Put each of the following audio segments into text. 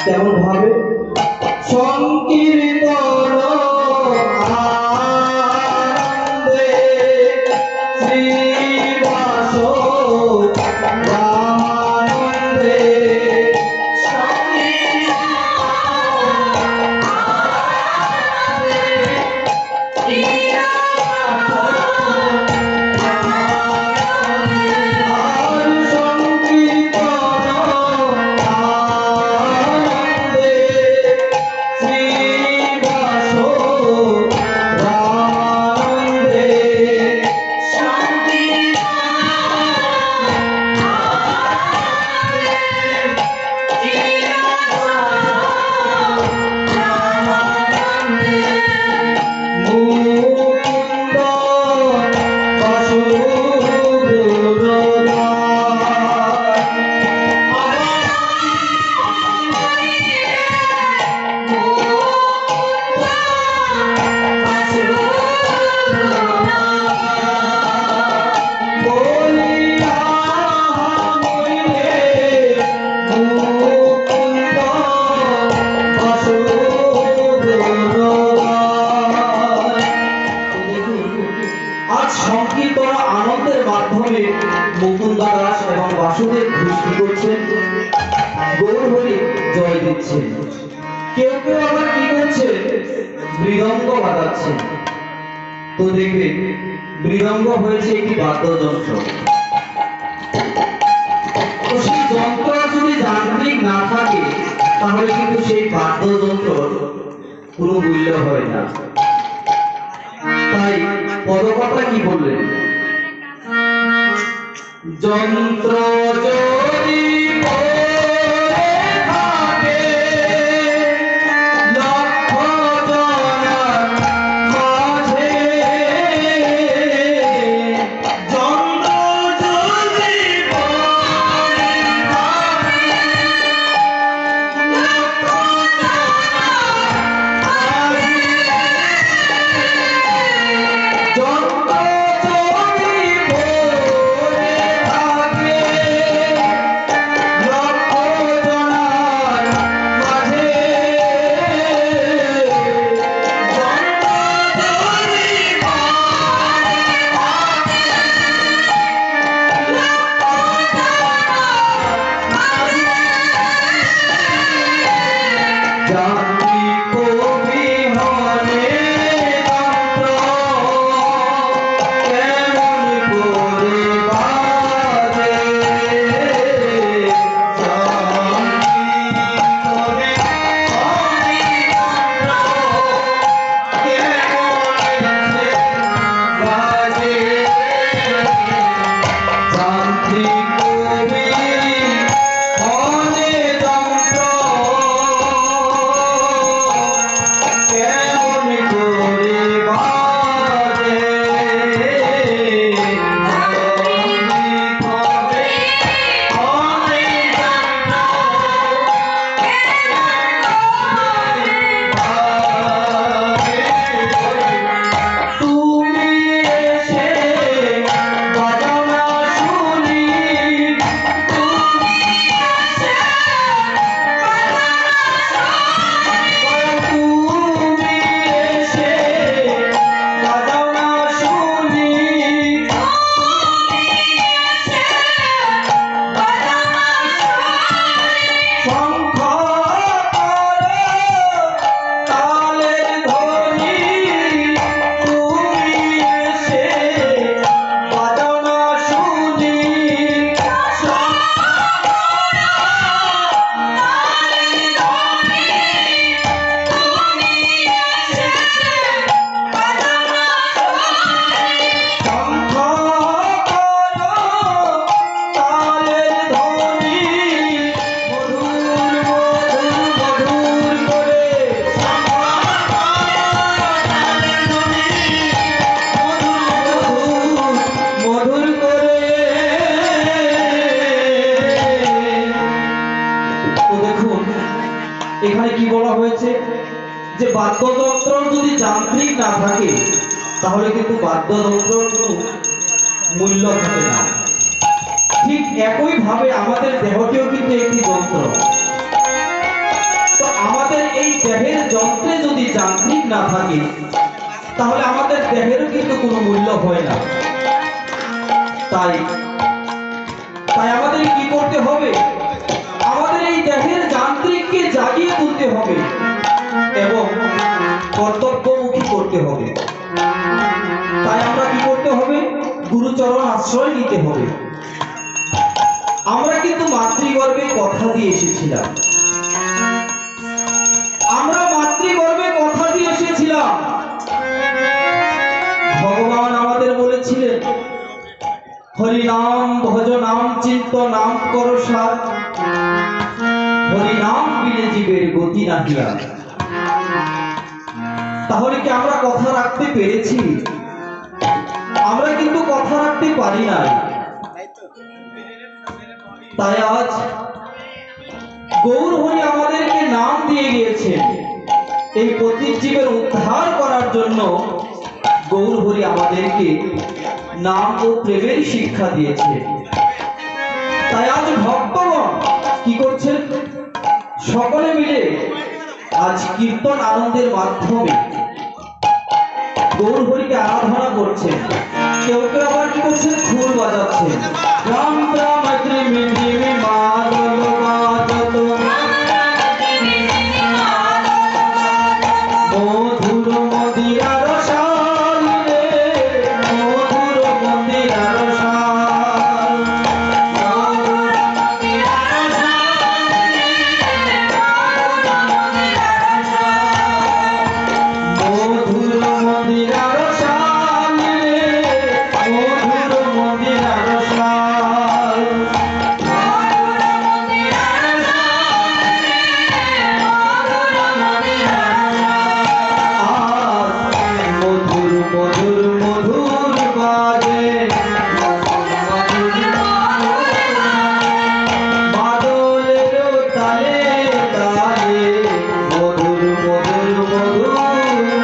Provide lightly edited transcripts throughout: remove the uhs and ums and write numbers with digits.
কেমন ভাবে সংকীর্তন আনন্দে শ্রীবাস রামানন্দে সংকীর্তন আনন্দের মাধ্যমে মুকুন্দ দাস এবং বাসুদেব সৃষ্টি করছেন, গৌর হরি জয় দিচ্ছেন। কেউ কেউ আবার কি করছে, মৃদঙ্গ বাজাচ্ছেন। তো দেখবে মৃদঙ্গ হয়েছে একটি বাদ্যযন্ত্র। তো সেই যন্ত্র যদি যান্ত্রিক না থাকে তাহলে কিন্তু সেই বাদ্যযন্ত্রর কোনো মূল্য হয় না। তাই পদকথা কি বললেন, যন্ত্র যদি যে বাদ্যযন্ত্র যদি যান্ত্রিক না থাকে তাহলে কিন্তু বাদ্যযন্ত্রের কোনো মূল্য থাকে না। ঠিক একই ভাবে আমাদের দেহটিও কিন্তু একটি যন্ত্র। তো আমাদের এই দেহের যন্ত্রে যদি যান্ত্রিক না থাকে তাহলে আমাদের দেহেরও কিন্তু কোনো মূল্য হয় না। তাই তাই আমাদের কি করতে হবে? আমাদের এই দেহের যান্ত্রিককে জাগিয়ে তুলতে হবে এবং কর্তব্যমুখী করতে হবে। তাই আমরা কি করতে হবে? গুরুচরণ আশ্রয় নিতে হবে। আমরা কিন্তু মাতৃগর্ভে কথা দিয়ে এসেছিলাম, আমরা মাতৃগর্ভে কথা দিয়ে এসেছিলাম। ভগবান আমাদের বলেছিলেন, হরি নাম ভজ নাম চিন্ত নাম করো সার, হরি নাম বিনে জীবের গতি নাহিয়া। তাহলে কি আমরা কথা রাখতে পেরেছি? আমরা কিন্তু কথা রাখতে পারি নাই। তাই আজ গৌর হরি আমাদেরকে নাম দিয়ে গিয়েছেন। এই পতিত জীবের উদ্ধার করার জন্য গৌর হরি আমাদেরকে নাম ও প্রেমের শিক্ষা দিয়েছে। তাই আজ ভক্তগণ কি করছেন? সকলে মিলে আজ কীর্তন আনন্দের মাধ্যমে গৌর হরিকে আরাধনা করছেন। কেউ কেউ আবার কি করছেন? খুল বাজাচ্ছেন। রাম রাম ত্রিমিমি মাদল বাজত, মধুর মদিরার সাল রে, মধুর মদিরার সাল, মধুর মদিরার সাল রে, মধুর মদিরার সাল। মধুর মধুর মধুর বাজে বাদলের তালে তালে, মধুর মধুর মধুর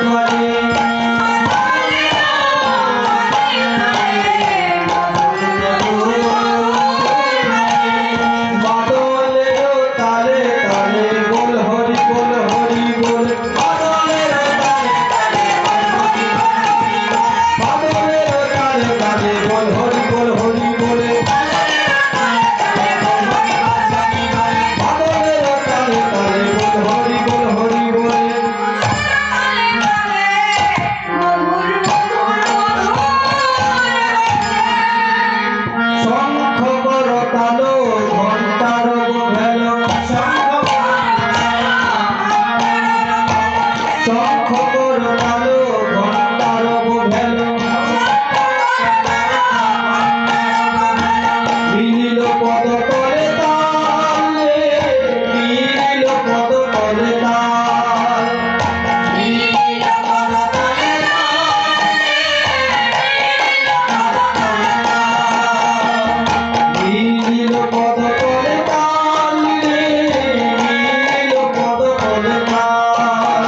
বাজে। বাদলের তালে তালে বল হরি বল হরি বল, বাদলের তালে তালে বল হরি বল হরি বলে, বাদলের তালে তালে বল হরি বল হরি বলে। শঙ্খ করতালো ঘণ্টার ভেল, শঙ্খ করতালো ঘণ্টার ভেল, মিলিল পদ তলে তাল রে, মিলিল পদ তলে তাল, মিলিল পদ তলে তাল রে, মিলিল পদ তলে তাল।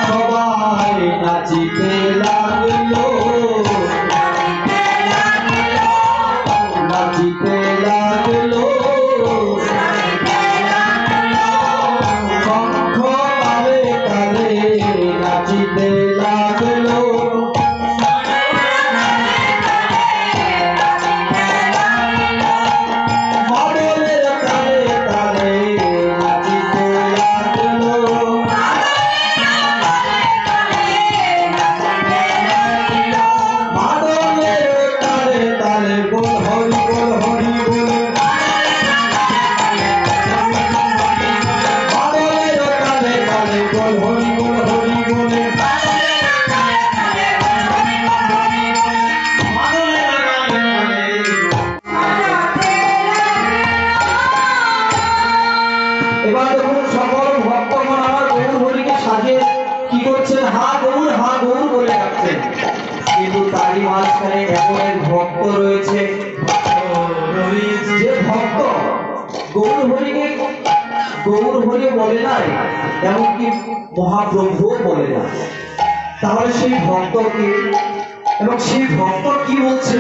সবাই নাচিতে লাগলো, নাচিতে লাগলো, শঙ্খ তালে তালে নাচিতে লাগলো, বাদলের তালে তালে নাচিতে লাগলো, বাদলের তালে তালে বল হরি বল হরি বলে, বাদলের তালে তালে বল হরি বল হরি বলে, এবার দেখুন সকল ভক্তগণ আমার গৌর হরিকে সাজিয়ে কি করছেন? হা গৌর বলে ডাকছেন। কিন্তু তারই মাঝখানে এমন এক ভক্ত রয়েছে, হরি গৌর হরি বলে নাই, এমনকি মহাপ্রভুও বলে না। তাহলে সেই ভক্তকে, এবং সেই ভক্ত কি বলছে?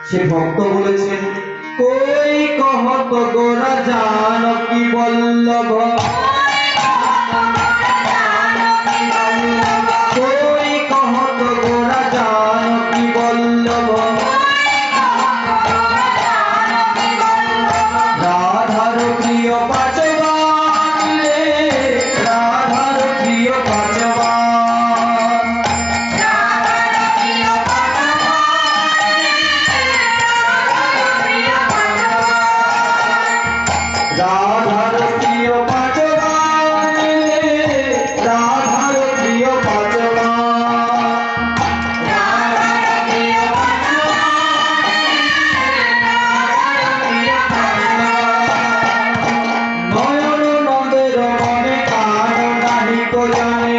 সে ভক্ত বলেছেন, কই কহত গোরা জানকী বল্লভ, কই কহত গোরা জানকী বল্লভ, রাধার প্রিয় পাঁচবান রে, রাধার প্রিয় পাঁচবান, রাধার প্রিয় পাঁচবান রে, রাধার প্রিয় পাঁচবান, নয়ন নন্দের মনে কার নাহি তো জানে,